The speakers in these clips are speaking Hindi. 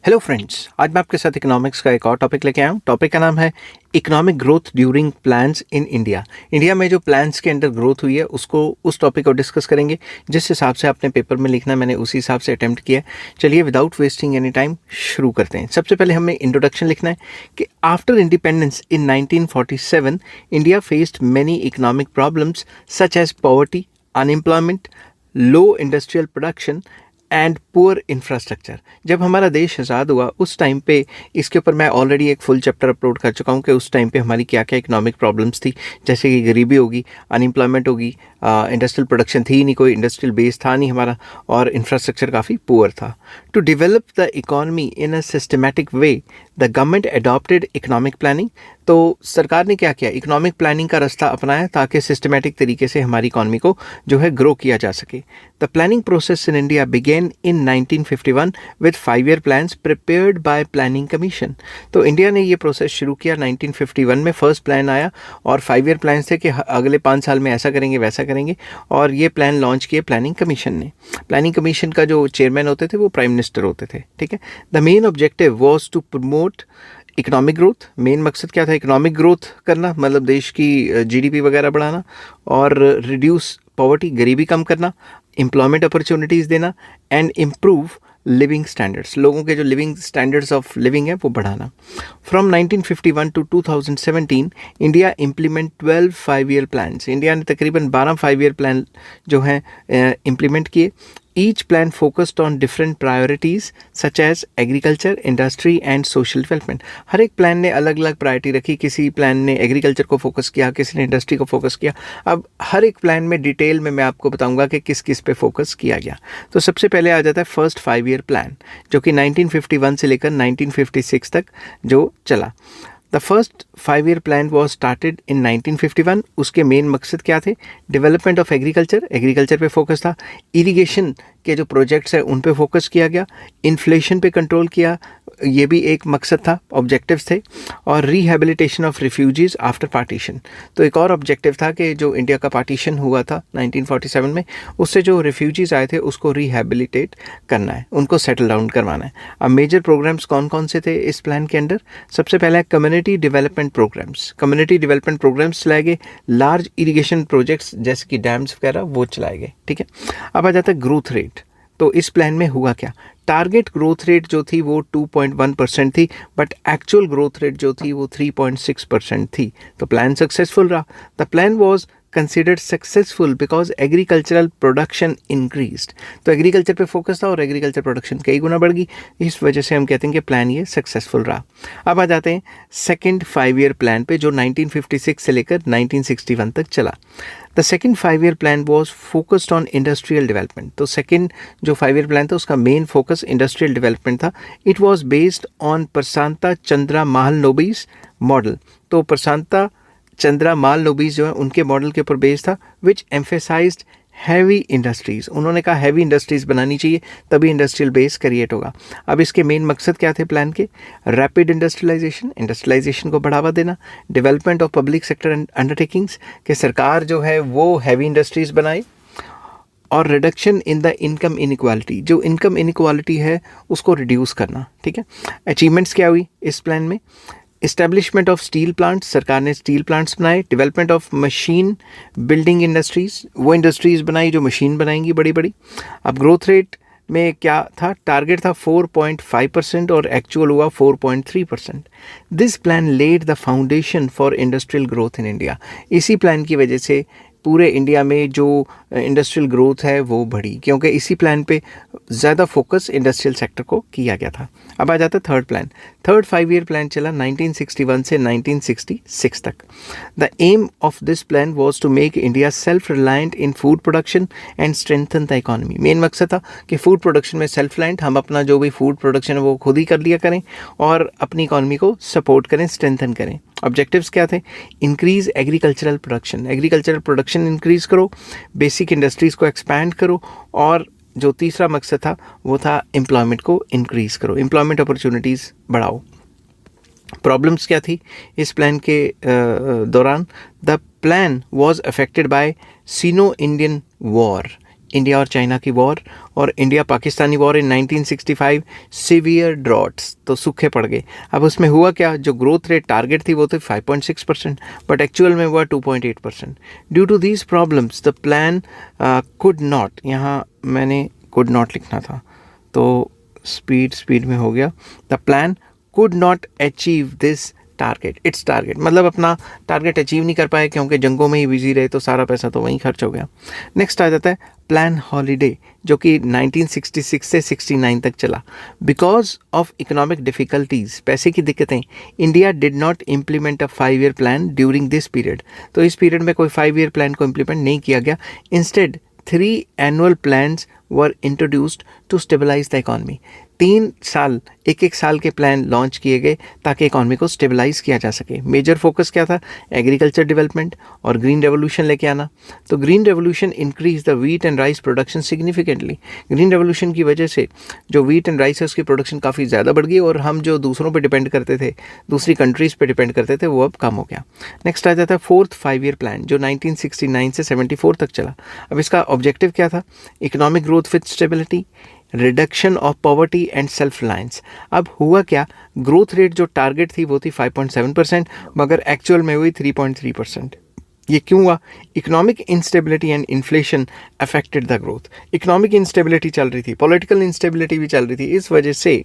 हेलो फ्रेंड्स, आज मैं आपके साथ इकोनॉमिक्स का एक और टॉपिक लेके आया हूँ। टॉपिक का नाम है economic growth during plans in India. India में जो प्लान्स के अंडर ग्रोथ हुई है उस टॉपिक को डिस्कस करेंगे। जिस हिसाब से आपने पेपर में लिखना है मैंने उसी हिसाब से अटेम्प्ट किया है। चलिए विदाउट वेस्टिंग एनी टाइम शुरू करते हैं। सबसे पहले हमें इंट्रोडक्शन लिखना है कि after independence in 1947 India faced many economic problems such as poverty, unemployment, low industrial production and poor infrastructure. जब हमारा देश आज़ाद हुआ उस टाइम पे इसके ऊपर मैं ऑलरेडी एक फुल चैप्टर अपलोड कर चुका हूँ कि उस टाइम पे हमारी क्या क्या इकोनॉमिक प्रॉब्लम्स थी, जैसे कि गरीबी होगी, अनएम्प्लॉयमेंट होगी, इंडस्ट्रियल प्रोडक्शन थी नहीं, कोई इंडस्ट्रियल बेस था नहीं हमारा, और इंफ्रास्ट्रक्चर काफ़ी पुअर था। To develop the economy in a systematic way the government adopted economic planning. तो सरकार ने क्या किया, इकोनॉमिक प्लानिंग का रास्ता अपनाया ताकि सिस्टमेटिक तरीके से हमारी इकॉनमी को जो है ग्रो किया जा सके। The planning process in India began in 1951 with 5 year plans prepared by planning commission. तो इंडिया ने ये प्रोसेस शुरू किया 1951 में, फर्स्ट प्लान आया और 5 ईयर प्लान थे कि अगले 5 साल में ऐसा करेंगे वैसा करेंगे, और ये प्लान लॉन्च किए प्लानिंग कमीशन ने। प्लानिंग कमीशन का जो चेयरमैन होते थे वो प्राइम मिनिस्टर होते थे, ठीक है। The main objective was to promote economic growth. Main मकसद क्या था, इकोनॉमिक ग्रोथ करना, मतलब देश की जीडीपी वगैरह बढ़ाना, और रिड्यूस पॉवर्टी, गरीबी कम करना, एम्प्लॉयमेंट अपॉर्चुनिटीज़ देना, एंड इम्प्रूव लिविंग स्टैंडर्ड्स, लोगों के जो लिविंग स्टैंडर्ड्स ऑफ लिविंग है वो बढ़ाना। From 1951 to 2017 India implement 12 5 year plans. India ने तकरीबन 12 5 ईयर प्लान जो हैं इम्प्लीमेंट किए। Each plan focused on different priorities such as agriculture, industry and social development. हर एक प्लान ने अलग अलग प्रायोरिटी रखी। किसी प्लान ने एग्रीकल्चर को फोकस किया, किसी ने इंडस्ट्री को फोकस किया। अब हर एक प्लान में डिटेल में मैं आपको बताऊंगा कि किस किस पे फोकस किया गया। तो सबसे पहले आ जाता है फर्स्ट 5 ईयर प्लान, जो कि 1951 से लेकर 1956 तक जो चला। The first 5 year plan was started in 1951। उसके मेन मकसद क्या थे, डेवलपमेंट ऑफ एग्रीकल्चर, एग्रीकल्चर पे फोकस था। इरिगेशन के जो प्रोजेक्ट्स हैं उन पे फोकस किया गया। इन्फ्लेशन पे कंट्रोल किया, ये भी एक मकसद था, ऑब्जेक्टिव्स थे। और rehabilitation of refugees after partition. तो एक और ऑब्जेक्टिव था कि जो इंडिया का पार्टीशन हुआ था 1947 में, उससे जो रिफ्यूजीज़ आए थे उसको रिहेबिलिटेट करना है, उनको सेटल डाउन करवाना है। अब मेजर प्रोग्राम्स कौन कौन से थे इस प्लान के अंदर, सबसे पहला है community development programmes. Community development programmes चलाए गए। लार्ज इरीगेशन प्रोजेक्ट्स जैसे कि डैम्स वगैरह वो चलाए गए, ठीक है। अब आ जाता है ग्रोथ रेट। तो इस प्लान में हुआ क्या, टारगेट ग्रोथ रेट जो थी वो 2.1% थी, बट एक्चुअल ग्रोथ रेट जो थी वो 3.6% थी। तो प्लान सक्सेसफुल रहा। The plan was considered successful because agricultural production increased. तो एग्रीकल्चर पे फोकस था और एग्रीकल्चर प्रोडक्शन कई गुना बढ़ गई। इस वजह से हम कहते हैं कि प्लान ये सक्सेसफुल रहा। अब आ जाते हैं सेकेंड 5 ईयर प्लान पे, जो 1956 से लेकर 1961 तक चला। The second 5 year plan was focused on industrial development. तो सेकेंड जो 5 ईयर प्लान था उसका मेन फोकस इंडस्ट्रियल डेवलपमेंट था। It was based on Prashanta Chandra Mahalanobis model. तो प्रशांता चंद्रा महालनोबिस जो है उनके मॉडल के ऊपर बेस्ड था, विच एम्फेसाइज्ड हैवी इंडस्ट्रीज़। उन्होंने कहा हैवी इंडस्ट्रीज़ बनानी चाहिए तभी इंडस्ट्रियल बेस क्रिएट होगा। अब इसके मेन मकसद क्या थे प्लान के, रैपिड इंडस्ट्रियलाइजेशन, इंडस्ट्रियलाइजेशन को बढ़ावा देना। Development of public sector undertakings, कि सरकार जो है वो हैवी इंडस्ट्रीज़ बनाए। और reduction in the income inequality, जो इनकम इनइक्वालिटी है उसको रिड्यूस करना, ठीक है। अचीवमेंट्स क्या हुई इस प्लान में, इस्टेब्लिशमेंट ऑफ स्टील प्लांट्स, सरकार ने स्टील प्लांट्स बनाए। Development of machine building industries, वो इंडस्ट्रीज़ बनाई जो मशीन बनाएंगी बड़ी बड़ी। अब ग्रोथ रेट में क्या था, टारगेट था 4.5% और एक्चुअल हुआ 4.3%। This plan laid the foundation for industrial growth in India. इसी प्लान की वजह से पूरे इंडिया में जो इंडस्ट्रियल ग्रोथ है वो बढ़ी, क्योंकि इसी प्लान पे ज़्यादा फोकस इंडस्ट्रियल सेक्टर को किया गया था। अब आ जाता है third plan. Third 5 year plan चला 1961 से 1966 तक। The aim of this plan was to make India self reliant in food production and strengthen the economy. Main मकसद था कि फूड प्रोडक्शन में सेल्फ रिलायंट, हम अपना जो भी फूड प्रोडक्शन है वो खुद ही कर लिया करें और अपनी इकॉनमी को सपोर्ट करें, स्ट्रेंथन करें। ऑब्जेक्टिव्स क्या थे, increase agricultural production, agricultural production increase करो, बेसिक इंडस्ट्रीज़ को एक्सपैंड करो, और जो तीसरा मकसद था वो था एम्प्लॉयमेंट को इंक्रीज़ करो, एम्प्लॉयमेंट अपॉर्चुनिटीज़ बढ़ाओ। प्रॉब्लम्स क्या थी इस प्लान के दौरान, the plan was affected by Sino Indian war. India और चाइना की वॉर और India Pakistani war in 1965, severe droughts, तो सूखे पड़ गए। अब उसमें हुआ क्या, जो ग्रोथ रेट टारगेट थी वो थी 5.6%, बट एक्चुअल में हुआ 2.8%। Due to these problems the plan could not, यहाँ मैंने कुड नॉट लिखना था तो स्पीड में हो गया, the plan could not achieve this target, it's target, मतलब अपना टारगेट अचीव नहीं कर पाए क्योंकि जंगों में ही बिजी रहे, तो सारा पैसा तो वहीं खर्च हो गया। नेक्स्ट आ जाता है प्लान हॉलीडे, जो कि 1966 से 69 तक चला। बिकॉज ऑफ इकोनॉमिक डिफ़िकल्टीज, पैसे की दिक्कतें, India did not implement a 5 year plan during this period, तो इस पीरियड में कोई 5 ईयर प्लान को इम्प्लीमेंट नहीं किया गया। Instead 3 annual plans were introduced to stabilise the economy, 3 साल, एक साल के प्लान लॉन्च किए गए ताकि इकॉनमी को स्टेबलाइज किया जा सके। मेजर फोकस क्या था, एग्रीकल्चर डेवलपमेंट और ग्रीन रेवोल्यूशन लेके आना। तो green revolution increase the wheat and rice production significantly, green revolution की वजह से जो वीट एंड राइस है उसकी प्रोडक्शन काफ़ी ज़्यादा बढ़ गई और हम जो दूसरों पर डिपेंड करते थे, दूसरी कंट्रीज़ पर डिपेंड करते थे, वो अब कम हो गया। नेक्स्ट आ जाता है 4th 5 ईयर प्लान, जो 1969 से 74 तक चला। अब इसका ऑब्जेक्टिव क्या था, economic growth with stability, reduction of poverty and self reliance. अब हुआ क्या, ग्रोथ रेट जो टारगेट थी वो थी 5.7%, मगर एक्चुअल में हुई 3.3%। ये क्यों हुआ, economic instability and inflation affected the growth. Economic instability चल रही थी, पॉलिटिकल इंस्टेबिलिटी भी चल रही थी, इस वजह से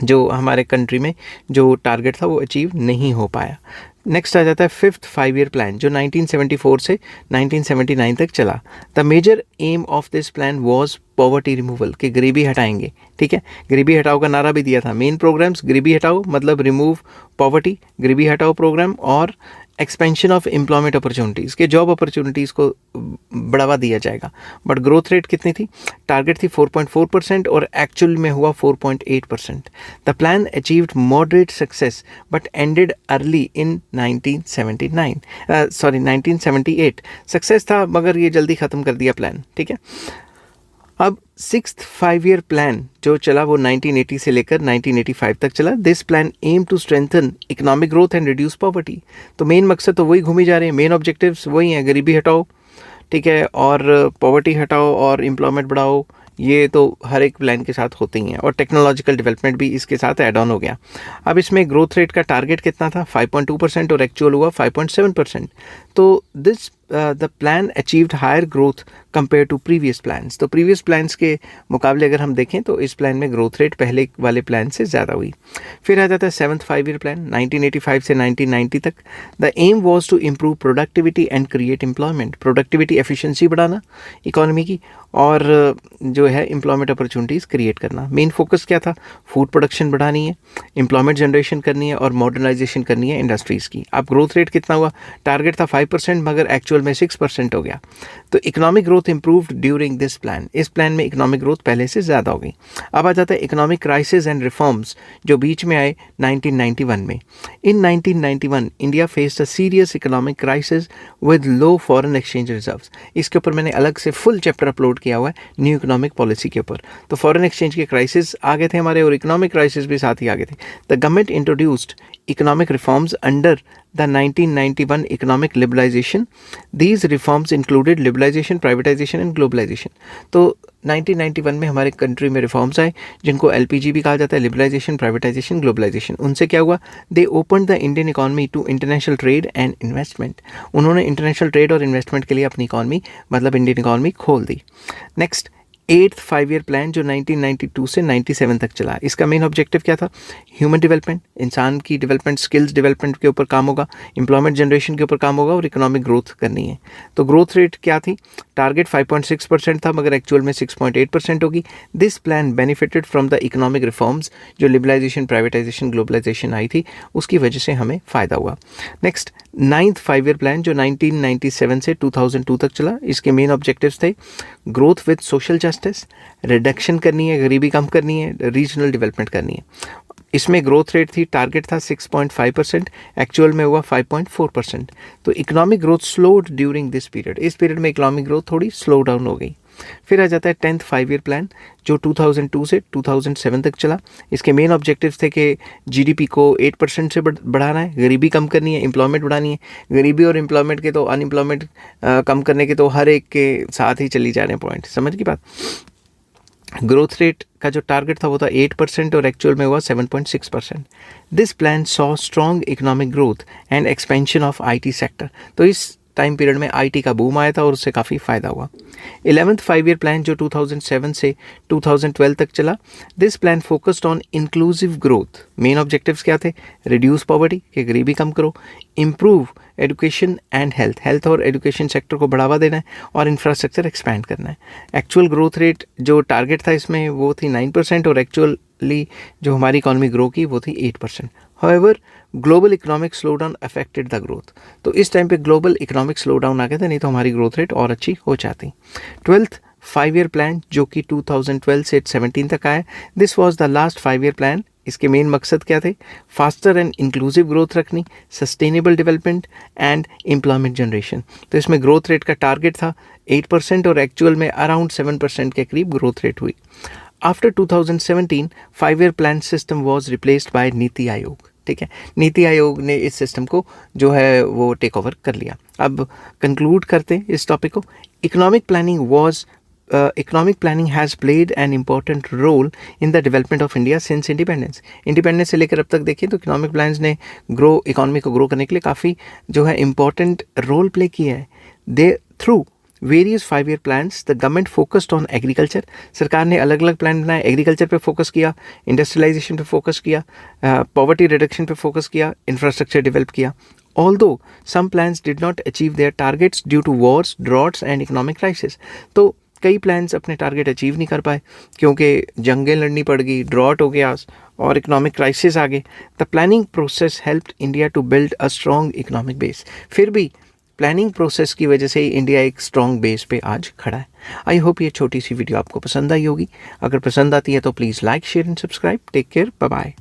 जो हमारे कंट्री में जो टारगेट था वो अचीव नहीं हो पाया। नेक्स्ट आ जाता है 5th 5 ईयर प्लान, जो 1974 से 1979 तक चला। The major aim of this plan was poverty removal, कि गरीबी हटाएंगे, ठीक है, गरीबी हटाओ का नारा भी दिया था। मेन प्रोग्राम्स, गरीबी हटाओ मतलब रिमूव पॉवर्टी, गरीबी हटाओ प्रोग्राम, और एक्सपेंशन ऑफ एम्प्लॉयमेंट अपॉर्चुनिटीज़, के जॉब अपॉर्चुनिटीज़ को बढ़ावा दिया जाएगा। बट ग्रोथ रेट कितनी थी, टारगेट थी 4.4% और एक्चुअल में हुआ 4.8%। The plan achieved moderate success but ended early in 1978। Success था मगर ये जल्दी ख़त्म कर दिया प्लान, ठीक है। अब 6th 5 ईयर प्लान जो चला वो 1980 से लेकर 1985 तक चला। This plan aim to strengthen economic growth and reduce poverty, तो मेन मकसद तो वही घूमी जा रहे हैं, मेन ऑब्जेक्टिव्स वही हैं, गरीबी हटाओ, ठीक है, और पॉवर्टी हटाओ और एम्प्लॉयमेंट बढ़ाओ, ये तो हर एक प्लान के साथ होते ही हैं, और टेक्नोलॉजिकल डेवलपमेंट भी इसके साथ ऐड ऑन हो गया। अब इसमें ग्रोथ रेट का टारगेट कितना था, 5.2% और एक्चुअल हुआ 5.7%। तो this the plan achieved higher growth compare to previous plans, तो प्रीवियस प्लान्स के मुकाबले अगर हम देखें तो इस प्लान में ग्रोथ रेट पहले वाले प्लान से ज़्यादा हुई। फिर आ जाता है 7th 5 ईयर प्लान 1985 से 1990 तक। The aim was to improve productivity and create employment, productivity efficiency बढ़ाना इकोनॉमी की, और जो है एम्प्लॉयमेंट अपॉर्चुनिटीज़ क्रिएट करना। मेन फोकस क्या था, फूड प्रोडक्शन बढ़ानी है, एम्प्लॉयमेंट जनरेशन करनी है और मॉडर्नाइजेशन करनी है इंडस्ट्रीज़ की। अब ग्रोथ रेट कितना हुआ, टारगेट था 5% मगर एक्चुअल में 6% हो गया। तो economic growth improved during this plan, इस प्लान में इकोनॉमिक ग्रोथ पहले से ज़्यादा हो गई। अब आ जाता है इकोनॉमिक क्राइसिस एंड रिफॉर्म्स जो बीच में आए 1991 में। इन 1991 India faced a serious economic crisis with low foreign exchange reserves. इसके ऊपर मैंने अलग से फुल चैप्टर अपलोड किया हुआ है न्यू इकोनॉमिक पॉलिसी के ऊपर। तो फॉरेन एक्सचेंज के क्राइसिस आ गए थे हमारे और इकोनॉमिक क्राइसिस भी साथ ही आ गए थे। The government introduced economic reforms under the 1991 economic liberalization. These reforms included liberalization, privatization and globalization. तो 1991 में हमारे कंट्री में रिफॉर्म्स आए जिनको LPG भी कहा जाता है, लिबरलाइजेशन, प्राइवेटाइजेशन, ग्लोबलाइजेशन। उनसे क्या हुआ, they open the Indian economy to international trade and investment. उन्होंने इंटरनेशनल ट्रेड और इन्वेस्टमेंट के लिए अपनी इकॉनमी मतलब इंडियन इकॉनमी खोल दी। नेक्स्ट 8th 5 ईयर प्लान जो 1992 से 97 तक चला। इसका मेन ऑब्जेक्टिव क्या था, ह्यूमन डेवलपमेंट, इंसान की डेवलपमेंट, स्किल्स डेवलपमेंट के ऊपर काम होगा, एम्प्लॉयमेंट जनरेशन के ऊपर काम होगा और इकोनॉमिक ग्रोथ करनी है। तो ग्रोथ रेट क्या थी, टारगेट 5.6% था मगर एक्चुअल में 6.8% होगी। This plan benefited from the economic reforms, जो लिबरलाइजेशन, प्राइवेटाइजेशन, ग्लोबलाइजेशन आई थी उसकी वजह से हमें फ़ायदा हुआ। नेक्स्ट 9th 5 ईयर प्लान जो 1997 से 2002 तक चला। इसके मेन ऑब्जेक्टिव्स थे growth with social justice, reduction करनी है, गरीबी कम करनी है, रीजनल डेवलपमेंट करनी है। इसमें ग्रोथ रेट थी, टारगेट था 6.5%, एक्चुअल में हुआ 5.4%। तो economic growth slowed during this period, इस पीरियड में इकोनॉमिक ग्रोथ थोड़ी स्लो डाउन हो गई। फिर आ जाता है 10th 5 ईयर प्लान जो 2002 से 2007 तक चला। इसके मेन ऑब्जेक्टिव्स थे कि जीडीपी को 8% से बढ़ाना है, गरीबी कम करनी है, एम्प्लॉयमेंट बढ़ानी है। गरीबी और एम्प्लॉयमेंट के तो अनएम्प्लॉयमेंट कम करने के तो हर एक के साथ ही चली जा रहे हैं पॉइंट, समझ की बात। ग्रोथ रेट का जो टारगेट था वो था 8% और एक्चुअल में हुआ 7.6%। This plan saw strong economic growth and expansion of IT sector. तो इस टाइम पीरियड में आईटी का बूम आया था और उससे काफ़ी फ़ायदा हुआ। 11th 5 ईयर प्लान जो 2007 से 2012 तक चला, this plan focused on inclusive growth. Main objectives क्या थे? रिड्यूस पॉवर्टी, कि गरीबी कम करो, इम्प्रूव एजुकेशन एंड हेल्थ और एजुकेशन सेक्टर को बढ़ावा देना है और इंफ्रास्ट्रक्चर एक्सपैंड करना है। एक्चुअल ग्रोथ रेट जो टारगेट था इसमें वो थी 9% और एक्चुअली जो हमारी इकॉनमी ग्रो की वो थी 8%। However, global economic slow down affected the growth. तो इस टाइम पे ग्लोबल इकोनॉमिक स्लो डाउन आ गया था, नहीं तो हमारी ग्रोथ रेट और अच्छी हो जाती। 12th 5 ईयर प्लान जो कि 2012 से 17 तक आया, this was the last 5 year plan. इसके मेन मकसद क्या थे? फास्टर एंड इंक्लूसिव ग्रोथ रखनी, sustainable development and employment generation. तो इसमें ग्रोथ रेट का टारगेट था 8% और एक्चुअल में अराउंड 7% के करीब ग्रोथ रेट हुई। After 2017 5 year plan system was replaced by NITI Aayog. ठीक है, नीति आयोग ने इस सिस्टम को जो है वो टेक ओवर कर लिया। अब कंक्लूड करते हैं इस टॉपिक को। Economic planning has played an important role in the development of India since independence से लेकर अब तक देखिए तो इकोनॉमिक प्लान्स ने इकोनॉमी को ग्रो करने के लिए काफ़ी जो है इम्पॉर्टेंट रोल प्ले किया है। They through various 5 year plans the government focused on agriculture. सरकार ने अलग अलग प्लान बनाए, एग्रीकल्चर पे फोकस किया, इंडस्ट्रियलाइजेशन पे फोकस किया, पॉवर्टी रिडक्शन पे फोकस किया, इंफ्रास्ट्रक्चर डेवलप किया। Although some plans did not achieve their targets due to wars, droughts and economic crisis, तो कई प्लान्स अपने टारगेट अचीव नहीं कर पाए क्योंकि जंगें लड़नी पड़ गई, ड्रॉट हो गया और इकोनॉमिक क्राइसिस आ गए। The planning process helped India to build a strong economic base. फिर भी प्लानिंग प्रोसेस की वजह से ही इंडिया एक स्ट्रॉन्ग बेस पे आज खड़ा है। आई होप ये छोटी सी वीडियो आपको पसंद आई होगी। अगर पसंद आती है तो please like, share and subscribe. Take care, bye bye.